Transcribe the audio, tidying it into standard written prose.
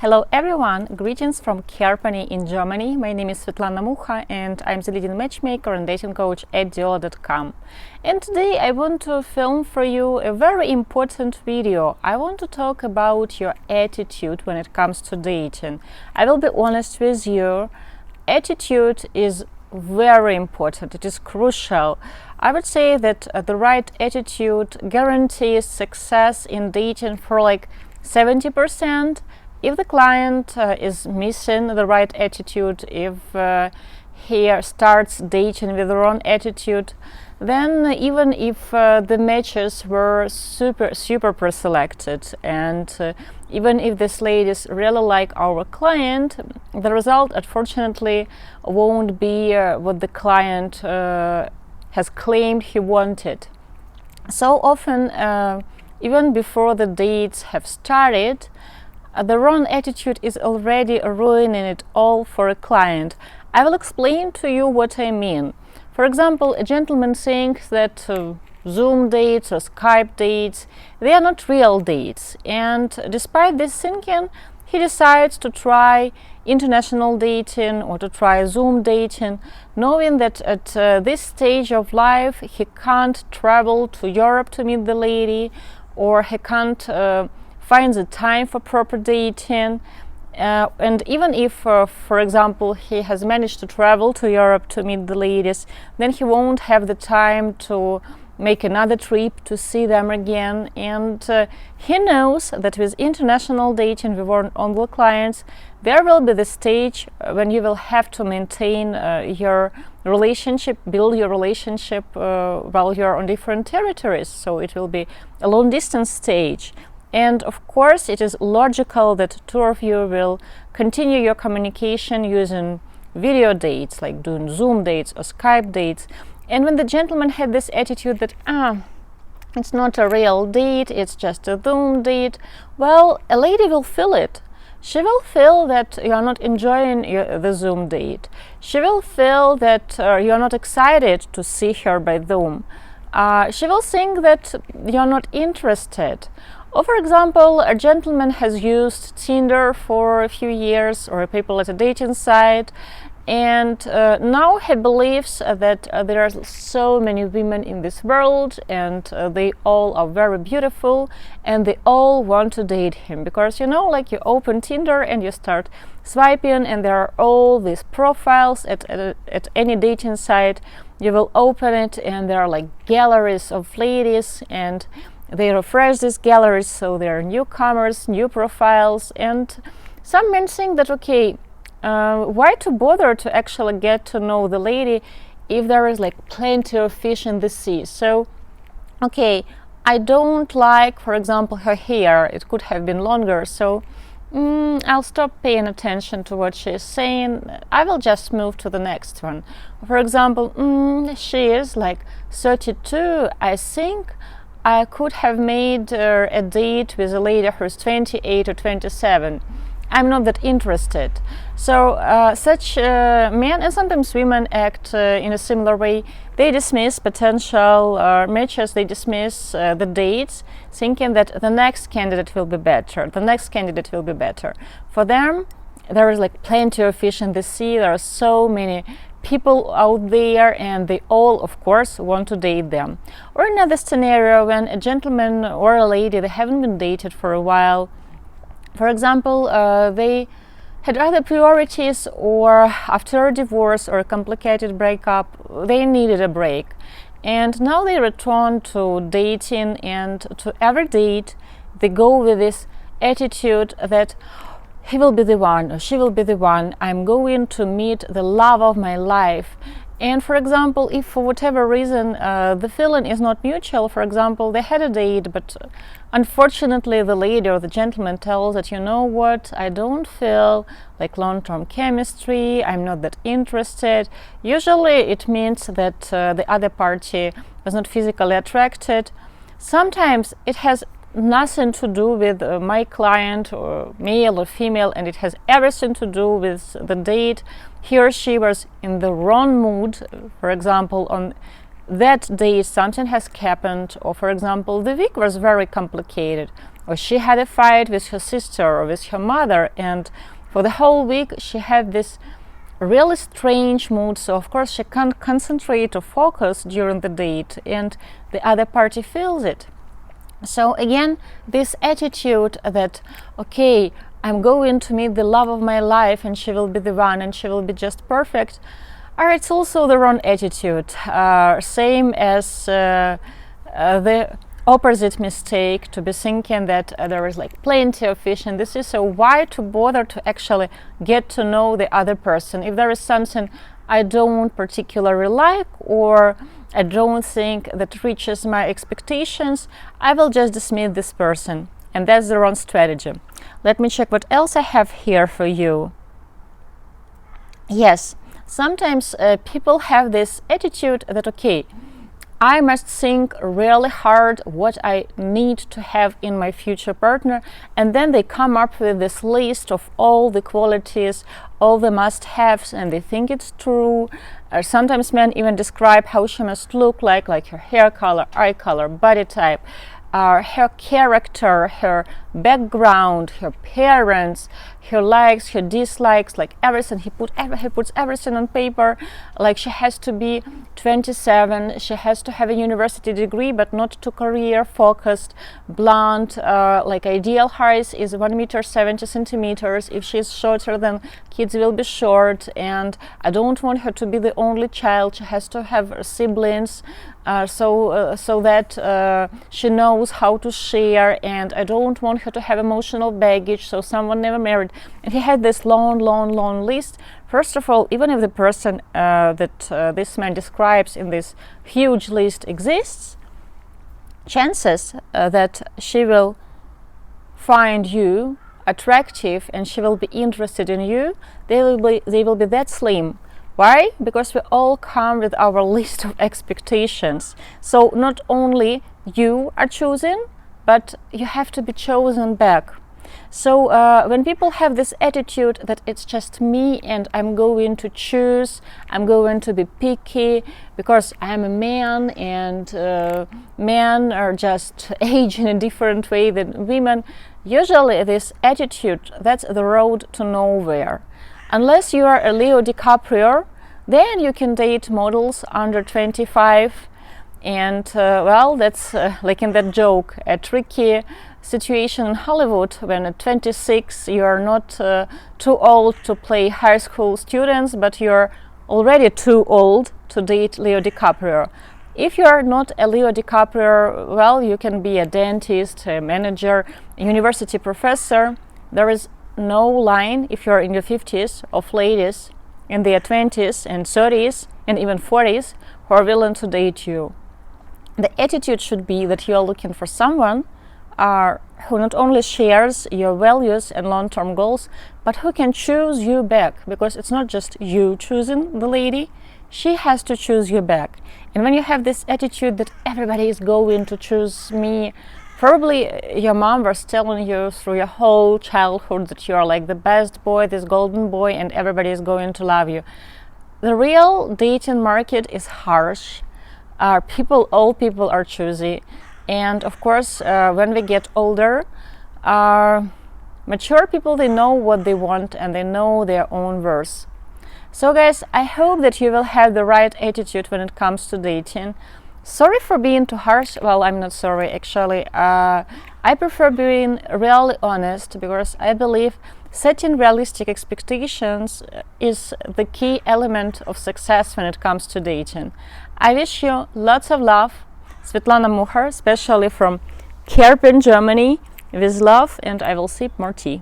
Hello everyone, greetings from Kerpany in Germany. My name is Svetlana Mucha and I'm the leading matchmaker and dating coach at Diolli.com. And today I want to film for you a very important video. I want to talk about your attitude when it comes to dating. I will be honest with you, attitude is very important, it is crucial. I would say that the right attitude guarantees success in dating for like 70%. If the client is missing the right attitude, if he starts dating with the wrong attitude, then even if the matches were super pre-selected and even if these ladies really like our client, the result unfortunately won't be what the client has claimed he wanted. So often, even before the dates have started, the wrong attitude is already ruining it all for a client. I will explain to you what I mean. For example, a gentleman thinks that Zoom dates or Skype dates, they are not real dates. And despite this thinking, he decides to try international dating or to try Zoom dating, knowing that at this stage of life he can't travel to Europe to meet the lady, or he can't find the time for proper dating. And even if, for example, he has managed to travel to Europe to meet the ladies, then he won't have the time to make another trip to see them again. And he knows that with international dating with on clients, there will be the stage when you will have to maintain your relationship, build your relationship while you're on different territories. So it will be a long distance stage. And of course, it is logical that two of you will continue your communication using video dates, like doing Zoom dates or Skype dates. And when the gentleman had this attitude that, it's not a real date, it's just a Zoom date, well, a lady will feel it. She will feel that you are not enjoying the Zoom date. She will feel that you are not excited to see her by Zoom. She will think that you are not interested. Or for example, a gentleman has used Tinder for a few years or people at a dating site, and now he believes that there are so many women in this world and they all are very beautiful and they all want to date him, because like you open Tinder and you start swiping and there are all these profiles at any dating site. You will open it and there are like galleries of ladies, and they refresh these galleries, so there are newcomers, new profiles, and some men think that, okay, why to bother to actually get to know the lady if there is like plenty of fish in the sea? So, okay, I don't like, for example, her hair, it could have been longer, so I'll stop paying attention to what she is saying. I will just move to the next one. For example, she is like 32, I think I could have made a date with a lady who's 28 or 27. I'm not that interested. So such men and sometimes women act in a similar way. They dismiss potential matches, they dismiss the dates, thinking that the next candidate will be better, the next candidate will be better. For them, there is like plenty of fish in the sea, there are so many people out there and they all, of course, want to date them. Or another scenario when a gentleman or a lady, they haven't been dated for a while. For example, they had other priorities, or after a divorce or a complicated breakup, they needed a break. And now they return to dating, and to every date they go with this attitude that he will be the one or she will be the one, I'm going to meet the love of my life. And for example, if for whatever reason the feeling is not mutual, for example, they had a date, but unfortunately the lady or the gentleman tells that, you know what, I don't feel like long-term chemistry, I'm not that interested. Usually it means that the other party was not physically attracted. Sometimes it has nothing to do with my client, or male or female, and it has everything to do with the date. He or she was in the wrong mood. For example, on that date something has happened, or for example the week was very complicated, or she had a fight with her sister or with her mother, and for the whole week she had this really strange mood, so of course she can't concentrate or focus during the date, and the other party feels it. So again, this attitude that, okay, I'm going to meet the love of my life and she will be the one and she will be just perfect, or it's also the wrong attitude. Same as the opposite mistake, to be thinking that there is like plenty of fish in this is, so why to bother to actually get to know the other person? If there is something I don't particularly like, or I don't think that reaches my expectations, I will just dismiss this person, and that's the wrong strategy. Let me check what else I have here for you. Yes, sometimes people have this attitude that, okay, I must think really hard what I need to have in my future partner, and then they come up with this list of all the qualities, all the must-haves, and they think it's true. Sometimes men even describe how she must look like her hair color, eye color, body type, her character, her background, her parents, her likes, her dislikes, like everything. He puts everything on paper. Like she has to be 27, she has to have a university degree, but not too career focused, blonde, like ideal height is 1 meter 70 centimeters. If she's shorter, then kids will be short, and I don't want her to be the only child. She has to have siblings, so that she knows how to share, and I don't want her to have emotional baggage, so someone never married. And he had this long list. First of all, even if the person that this man describes in this huge list exists, chances that she will find you attractive and she will be interested in you, they will be that slim. Why? Because we all come with our list of expectations. So not only you are chosen, but you have to be chosen back. So when people have this attitude that it's just me and I'm going to choose, I'm going to be picky because I'm a man, and men are just age in a different way than women, usually this attitude, that's the road to nowhere. Unless you are a Leo DiCaprio, then you can date models under 25, and well, that's like in that joke, a tricky situation in Hollywood when at 26 you are not too old to play high school students, but you're already too old to date Leo DiCaprio. If you are not a Leo DiCaprio, well, you can be a dentist, a manager, a university professor. There is no line if you're in your 50s of ladies in their 20s and 30s and even 40s who are willing to date you. The attitude should be that you are looking for someone who not only shares your values and long-term goals, but who can choose you back, because it's not just you choosing the lady, she has to choose you back. And when you have this attitude that everybody is going to choose me, probably your mom was telling you through your whole childhood that you're like the best boy, this golden boy, and everybody is going to love you. The real dating market is harsh. All people are choosy. And of course, when we get older, mature people, they know what they want and they know their own worth. So guys, I hope that you will have the right attitude when it comes to dating. Sorry for being too harsh. Well, I'm not sorry, actually. I prefer being really honest, because I believe setting realistic expectations is the key element of success when it comes to dating. I wish you lots of love. Svetlana Muchar, especially from Kerpen, Germany, with love, and I will sip more tea.